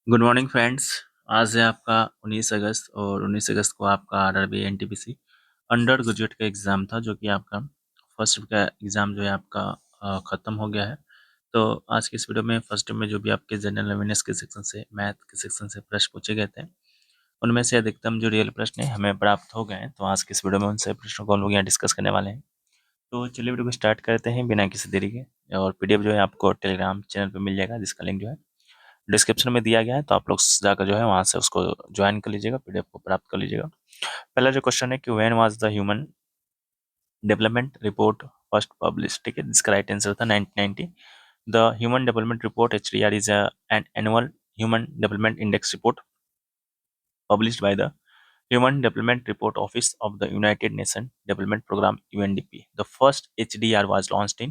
Good morning friends. आज है आपका 19 अगस्त और 19 अगस्त को आपका आरआरबी एनटीपीसी अंडर ग्रेजुएट का एग्ज़ाम था, जो कि आपका फर्स्ट का एग्ज़ाम जो है आपका ख़त्म हो गया है। तो आज की इस वीडियो में फर्स्ट में जो भी आपके जनरल अवेयरनेस के सेक्शन से, मैथ के सेक्शन से प्रश्न पूछे गए थे, उनमें से अधिकतम जो रियल प्रश्न है हमें प्राप्त हो गए हैं। तो आज की इस वीडियो में उन सभी प्रश्नों को हम लोग यहाँ डिस्कस करने वाले हैं। तो चलिए वीडियो को स्टार्ट करते हैं बिना किसी देरी के। और पीडीएफ जो है आपको टेलीग्राम चैनल पर मिल जाएगा, जिसका लिंक जो है डिस्क्रिप्शन में दिया गया है। तो आप लोग जाकर जो है वहाँ से उसको ज्वाइन कर लीजिएगा, पीडीएफ को प्राप्त कर लीजिएगा। पहला जो क्वेश्चन है कि when was the human development report first publish. ठीक है, जिसका राइट आंसर था 1990। The human development report HDR is an annual human development index report published by the Human Development Report Office of the United Nations Development Program UNDP. The first HDR was launched in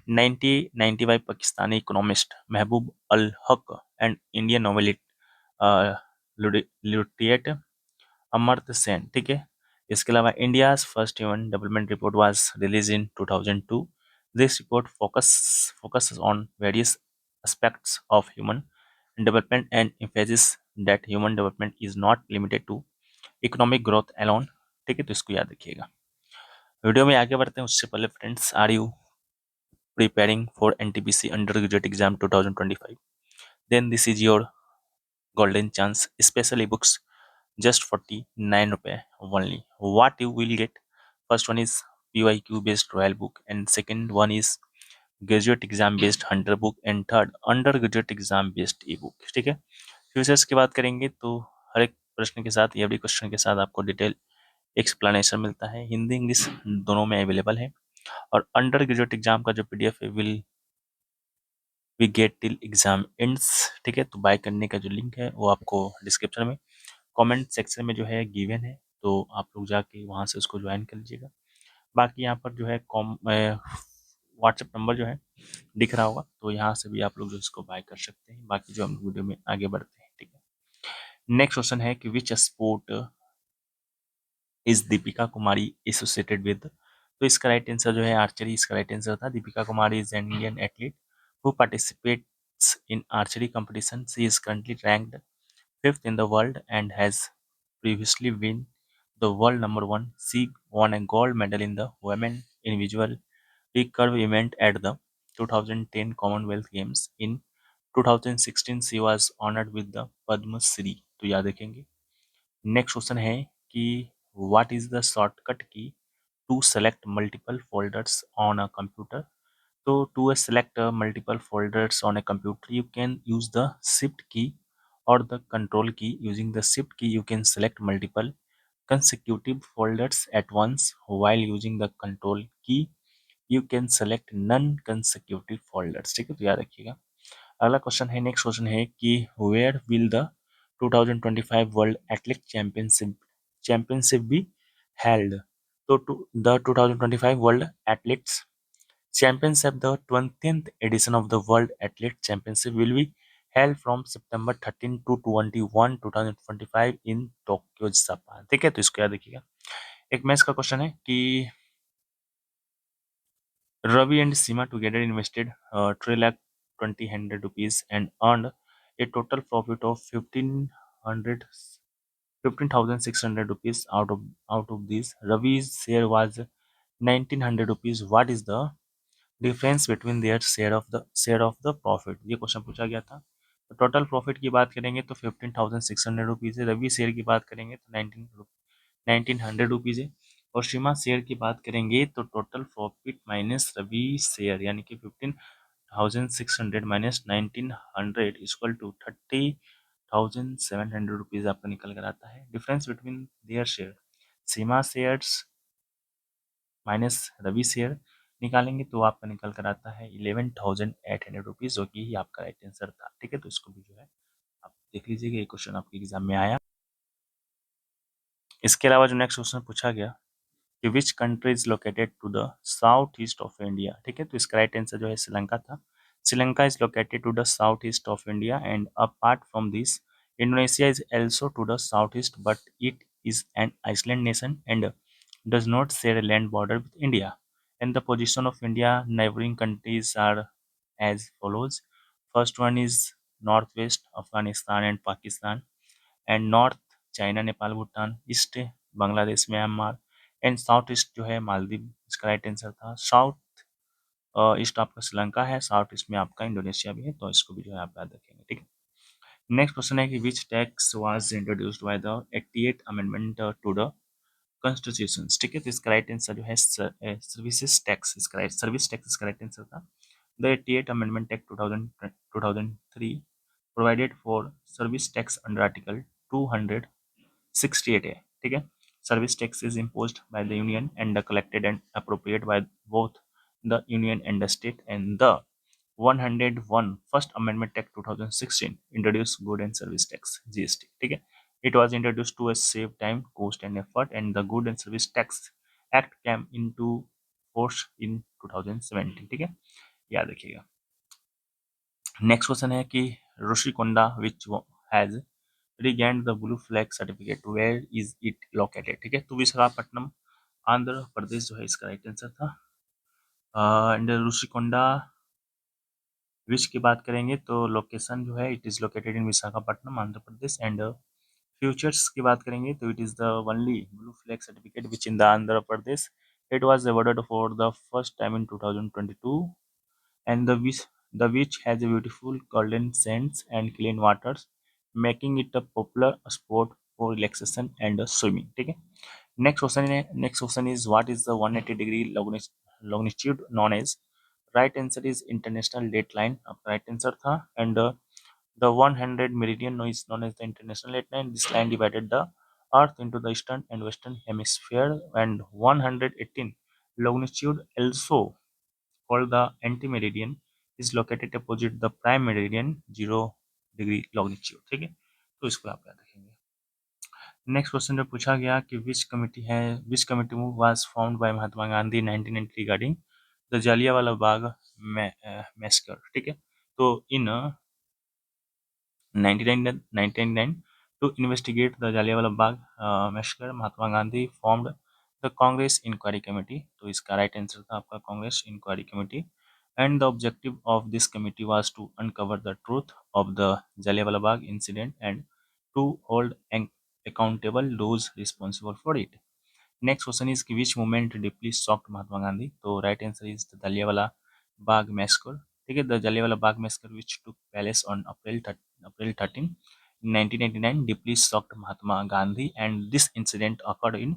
1990 by Pakistani economist Mehboob Ul Haq and Indian novelist लिटिएट अमर्त्य सेन। ठीक है, इसके अलावा India's first human development report was released in 2002। This report focus on various aspects of human development and emphasizes that human development is not limited to economic growth alone. ठीक है, तो इसको याद रखिएगा। वीडियो में आगे बढ़ते हैं उससे पहले friends, are you preparing for NTPC under graduate exam 2025? Then this is your golden chance. Special ebooks just 49 रुपए only. What you will get? First one is PYQ based royal book, and second one is graduate exam based hunter book, and third undergraduate exam based ebook. ठीक है, futures की बात करेंगे तो हर एक प्रश्न के साथ, एवरी क्वेश्चन के साथ आपको डिटेल एक्सप्लेनेशन मिलता है। हिंदी इंग्लिश दोनों में अवेलेबल है। और अंडर ग्रेजुएट एग्जाम का जो पीडीएफ है will we get till exam ends. ठीक है, तो बाय करने का जो लिंक है वो आपको डिस्क्रिप्शन में कमेंट सेक्शन में जो है गिवन है, तो आप लोग जाके वहाँ से उसको ज्वाइन कर लीजिएगा। बाकी यहाँ पर जो है व्हाट्सएप नंबर जो है दिख रहा होगा, तो यहाँ से भी आप लोग जो इसको बाय कर सकते हैं। बाकी जो हम वीडियो में आगे बढ़ते हैं। ठीक है, नेक्स्ट क्वेश्चन है कि which sport is Deepika Kumari associated with. तो इसका राइट आंसर जो है आर्चरी, इसका राइट आंसर था। Deepika Kumari is an Indian athlete who participates in archery competition. She is currently ranked fifth in the world and has previously been the world number one. She won a gold medal in the women individual recurve event at the 2010 Commonwealth Games. In 2016 she was honored with the Padma Shri. तो याद रखेंगे। Next question है कि what is the shortcut key to select multiple folders on a computer. तो to select multiple folders on a computer, you can use the shift key or the control key. Using the shift key, you can select multiple consecutive folders at once. While using the control key, you can select non-consecutive folders. ठीक है, तो याद रखिएगा। अगला question है, next question है कि where will the 2025 world athletic championship be held. तो the 2025 world athletics Championship, the 20th edition of the World Athlete Championship, will be held from September 13 to 21, 2025 in Tokyo, Japan. ठीक है, तो इसको याद रखिएगा। एक मैथ्स का क्वेश्चन है कि Ravi and Seema together invested 3,20,100 rupees and earned a total profit of 15,600 rupees. Out of this, Ravi's share was 1,900 rupees. What is the difference between their share of the profit? ये क्वेश्चन पूछा गया था। तो total profit की बात करेंगे तो 15,600 rupees है। रवि शेयर की बात करेंगे तो 1,900 रुपीज़ है। और सीमा शेयर की बात करेंगे तो total profit minus Ravi share यानी कि 15,600 माइनस 1,900 इक्वल टू 30,700 रुपीज़ आपका निकल कर आता है। Difference between their share, Seema shares minus Ravi share निकालेंगे तो आपका निकल कर आता है 11,800 रुपीज़, जो कि आपका राइट आंसर था। ठीक है, तो इसको भी जो है आप देख लीजिएगा, ये क्वेश्चन आपके एग्जाम में आया। इसके अलावा जो नेक्स्ट क्वेश्चन पूछा गया कि which country is located to the south east of India. ठीक है, तो इसका राइट आंसर जो है श्रीलंका था। Sri Lanka is located to the south east of India and apart from this Indonesia is also to the south east, but it is an island nation and does not share a land border with India. And the position of India neighboring countries are as follows. First one is Northwest Afghanistan and Pakistan, and North China, Nepal, Bhutan, East Bangladesh, Myanmar, and south east जो है मालदीव, इसका right answer था। South east आपका श्रीलंका है, south east में आपका Indonesia भी है, तो इसको भी जो है आप याद रखेंगे, ठीक है। नेक्स्ट क्वेश्चन है कि which tax was introduced by the 88 amendment to the constitution, ठीक है। तो इसका राइट आंसर जो है सर्विसेज टैक्स, इसका राइट सर्विस टैक्स इसका राइट आंसर था। The 88 amendment act 2003 provided for service tax under article 268A, ठीक है। Service tax is imposed by the union and collected and appropriated by both the union and the state, and the 101 First Amendment Act 2016 introduced good and service tax GST, ठीक है। It was introduced to save time, cost and effort, and the good and service tax act came into force in 2017, ठीक है, याद रखिएगा। Next question है कि Rushikonda which has regained the blue flag certificate, where is it located, ठीक है। तो विशाखापट्टनम आंध्र प्रदेश जो है इसका राइट आंसर था। एंड ऋषिकोंडा विच की बात करेंगे तो लोकेशन जो है it is located in Visakhapatnam Andhra Pradesh. And futures की बात करेंगे तो it is the only blue flag certificate which in the Andhra Pradesh, it was awarded for the first time in 2022, and the which has a beautiful golden sands and clean waters, making it a popular sport for relaxation and swimming, ठीक है। Next question is what is the 180 degree longitude known as, right answer is international date line, आपका right answer था। And the 100 meridian is known as the international date line. This line divided the earth into the eastern and western hemisphere, and 118 longitude, also called the anti-meridian, is located opposite the prime meridian 0 degree longitude, ठीक है। तो इसको आप याद रखेंगे। Next question में पूछा गया कि which committee was found by Mahatma Gandhi 1990 regarding the Jallianwala Bagh massacre, ठीक है। तो इन 1999 to investigate the Jallianwala Bagh massacre, Mahatma Gandhi formed the Congress Inquiry Committee, तो इसका राइट आंसर था आपका Congress inquiry committee. And the objective of this committee was to uncover the truth of the Jallianwala Bagh incident and to hold accountable those responsible for it. Next question is कि which movement deeply shocked Mahatma Gandhi, तो right answer is the Jallianwala Bagh massacre, ठीक है। The Jallianwala Bagh massacre which took place on April 13 1989 deeply shocked Mahatma Gandhi, and this incident occurred in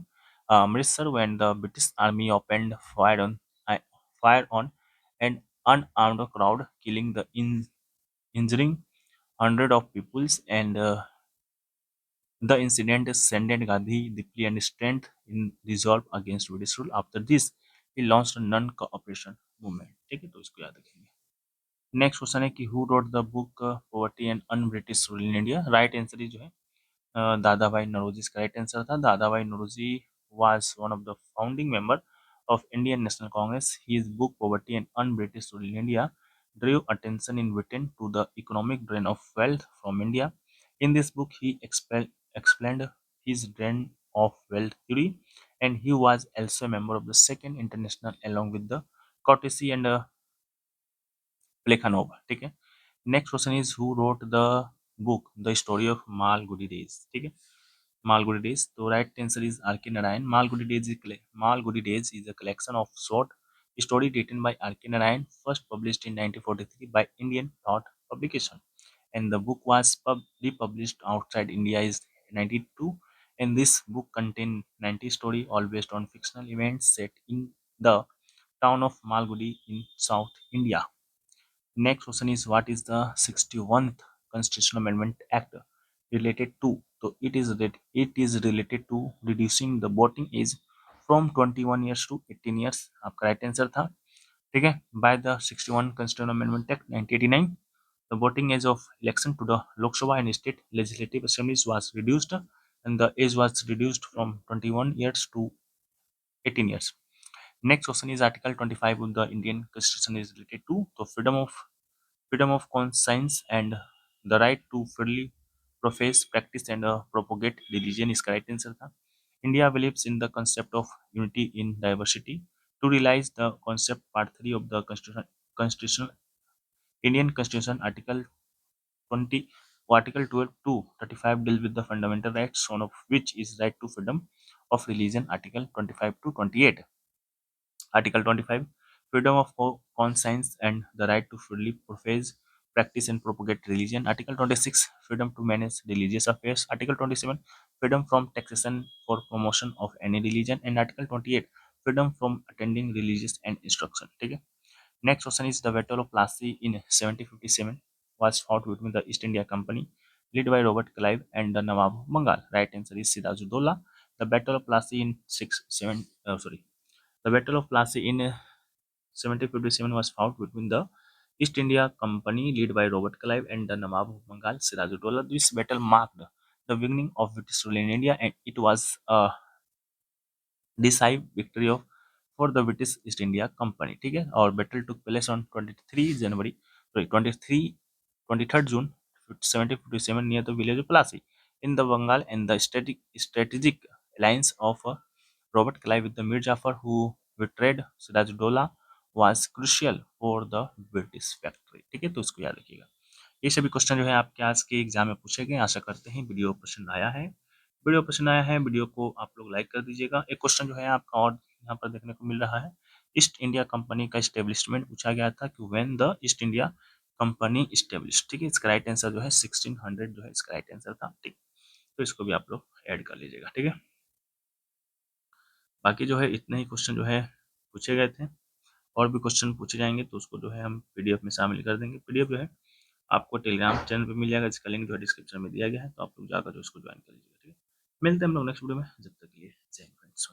Amritsar when the British Army opened uh, fire on an unarmed crowd, killing the injuring hundred of peoples, and the incident sended Gandhi deeply and strength in resolve against British rule. After this, he launched a non-cooperation movement, ठीक है, तो इसको याद रखेंगे। Next question है कि who wrote the book poverty and un British rule in India, right answer जो है दादा भाई नौरोजी, इसका राइट आंसर था। दादा भाई Naoroji was one of the founding member of Indian National Congress. His book Poverty and Un-British Rule in India drew attention in Britain to the economic drain of wealth from India. In this book, he explained his drain of wealth theory, and he was also a member of the Second International along with the Courtesy and Plekhanov, ठीक है। Next question is who wrote the book the story of Malgudi days, ठीक है, Malgudi days, तो right answer is are के Narayan. Malgudi days is a collection of short story written by R.K. Narayan, first published in 1943 by Indian Thought Publication, and the book was republished outside India is 92, and this book contained 90 story all based on fictional events set in the town of Malgudi in South India. Next question is what is the 61th Constitutional Amendment Act related to? So it is related to reducing the voting age from 21 years to 18 years. आपका right answer था, ठीक है। By the 61 Constitutional Amendment Act 1989, the voting age of election to the Lok Sabha and state legislative assemblies was reduced, and the age was reduced from 21 years to 18 years. Next question is Article 25 of the Indian Constitution is related to the freedom of conscience and the right to freely profess, practice, and propagate religion is correct answer था। India believes in the concept of unity in diversity. To realize the concept, Part 3 of the Constitution, Indian Constitution, Article 20 Article 12 to 35 deal with the fundamental rights, one of which is right to freedom of religion. Article 25 to 28. Article 25, freedom of conscience and the right to freely profess, practice and propagate religion. Article 26, freedom to manage religious affairs. Article 27, freedom from taxation for promotion of any religion. And Article 28, freedom from attending religious and instruction. ठीक है. Next question is the Battle of Plassey in 1757 was fought between the East India Company led by Robert Clive and the Nawab of Bengal. Right answer is Sirajuddaulah. The Battle of Plassey in 7 sorry. The Battle of Plassey in 1757 was fought between the East India Company led by Robert Clive and the Nawab of Bengal Sirajuddaulah. This battle marked the beginning of British rule in India, and it was a decisive victory of for the British East India Company. ठीक है. और battle took place on 23 January, sorry 23rd June 1757 near the village of Plassey in the Bengal, and the strategic alliance of Robert Clive with the Mir Jafar, who betrayed Sirajuddaulah, was crucial for the British victory. ठीक है, तो इसको याद रखिएगा. ये सभी question जो है आपके आज के एग्जाम में पूछे गए. आशा करते हैं वीडियो पसंद आया है. वीडियो पसंद आया है, वीडियो को आप लोग लाइक कर दीजिएगा. एक क्वेश्चन जो है आपका और यहाँ पर देखने को मिल रहा है. ईस्ट इंडिया कंपनी का स्टेब्लिशमेंट पूछा गया था कि when the east India company establish. ठीक है, इसका राइट आंसर जो है 1600 जो है इसका राइट आंसर था. ठीक, तो इसको भी आप लोग ऐड कर लीजिएगा. ठीक है, बाकी जो है इतने ही क्वेश्चन जो है पूछे गए थे. और भी क्वेश्चन पूछे जाएंगे तो उसको जो है हम पीडीएफ में शामिल कर देंगे. पीडीएफ जो है आपको टेलीग्राम चैनल पे मिल जाएगा, जिसका लिंक जो है डिस्क्रिप्शन में दिया गया है, तो आप लोग जाकर जो उसको ज्वाइन कर लीजिएगा. ठीक है, मिलते हैं हम लोग नेक्स्ट वीडियो में. जब तक के लिए जय हिंद फ्रेंड्स.